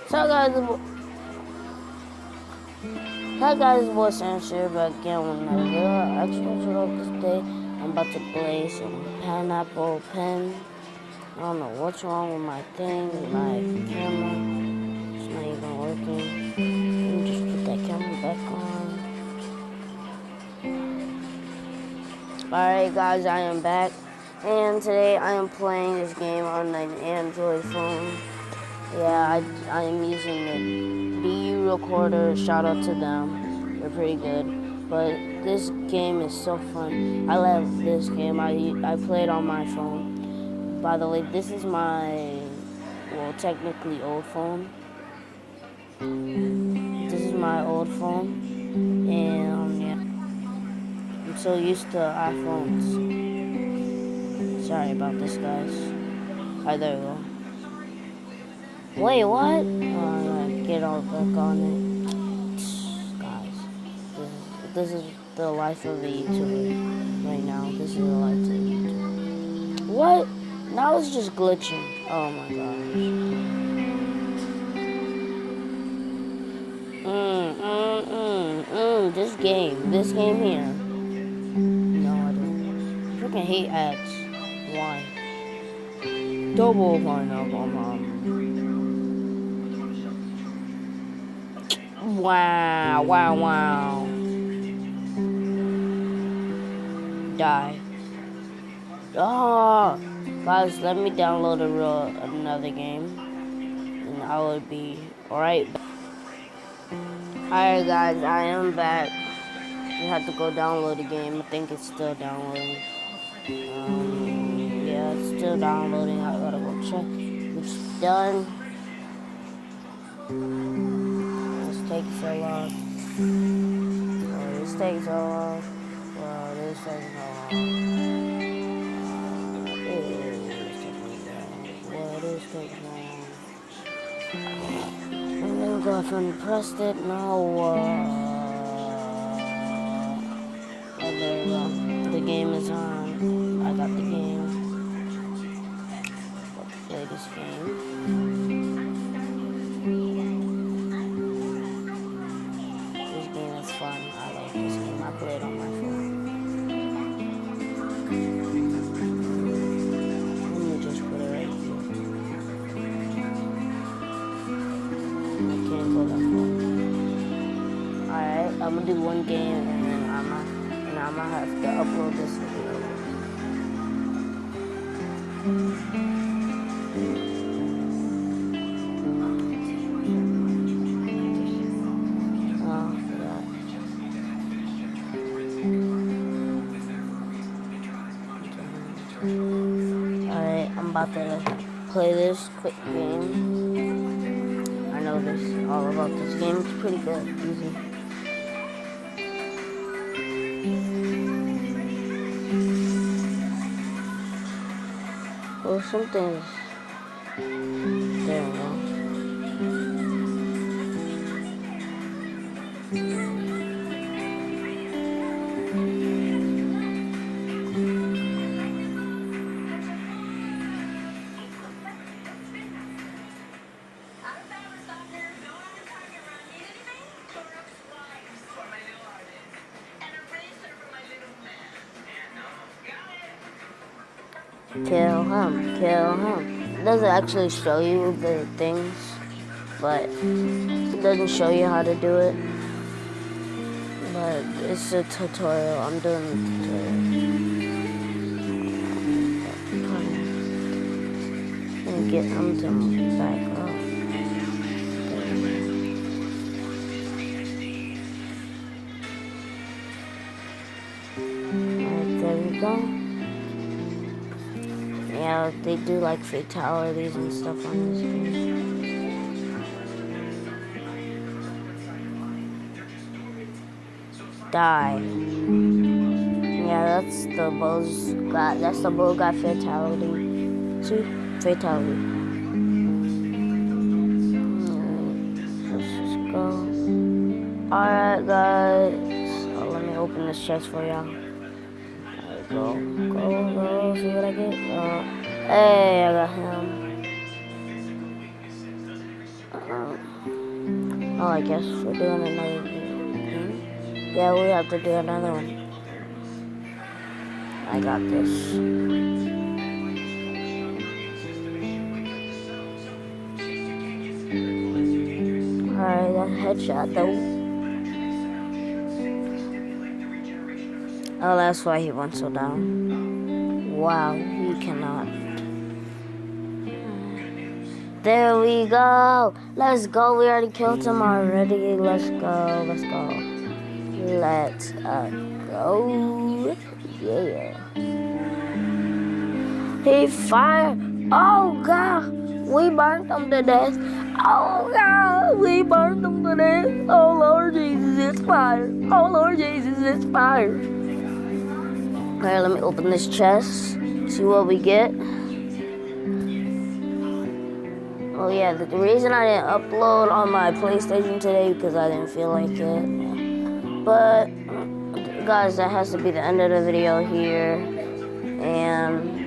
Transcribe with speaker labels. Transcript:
Speaker 1: So guys, hi guys, boy Sam here back again with another video. Extra this day. I'm about to play some Pineapple Pen. I don't know what's wrong with my thing, my camera. It's not even working. Let me just put that camera back on. Alright guys, I am back. And today I am playing this game on an Android phone. Yeah, I am using the BU Recorder. Shout out to them. They're pretty good. But this game is so fun. I love this game. I play it on my phone. By the way, this is my, well, technically old phone. This is my old phone. And yeah, I'm so used to iPhones. Sorry about this, guys. Alright, there we go. Wait, what? I'm gonna get all back on it. Guys, this is the life of a YouTuber right now. This is the life of a YouTuber. What? Now it's just glitching. Oh my gosh. This game here. No, I don't. I freaking hate ads. Why? Double pineapple, mom. Wow. Die. Oh, guys, let me download another game, and I will be alright. Alright, guys, I am back. You have to go download the game. I think it's still downloading. Yeah, it's still downloading. I gotta go check. It's done. This takes so long. Oh, this takes so long. Wow, this takes so long. This takes long. And then go off and pressed it. No. Oh, there we go. The game is on. I got the game. Let's play this game. This game is fun. I like this game. I play it on my phone. Let me just put it right here. I can't go that far. Alright, I'm gonna do one game and then I'm gonna have to upload this video. Alright, I'm about to play this quick game. I know this all about this game. It's pretty good. Easy. Well, something's there now. Kill him. It doesn't actually show you the things, but it doesn't show you how to do it. But it's a tutorial. I'm doing the tutorial. Let me get him to back up. Alright, there we go. Yeah, they do like fatalities and stuff on this game. Die. Yeah, that's the bull got fatality. See? Fatality. Let's just go. Alright, guys. So let me open this chest for y'all. Go. See what I get? Hey, I got him. Oh, I guess we're doing another game. Yeah, we have to do another one. I got this. Alright, that headshot though. Oh, that's why he went so down. Wow, he cannot. There we go. Let's go. We already killed him already. Let's go. Let's go. Let's go. Yeah. He fired. Oh, God. We burned him to death. Oh, God. We burned him to death. Oh, Lord Jesus, it's fire. Oh, Lord Jesus, it's fire. All right, let me open this chest. See what we get. Oh yeah, the reason I didn't upload on my PlayStation today because I didn't feel like it. But guys, that has to be the end of the video here. And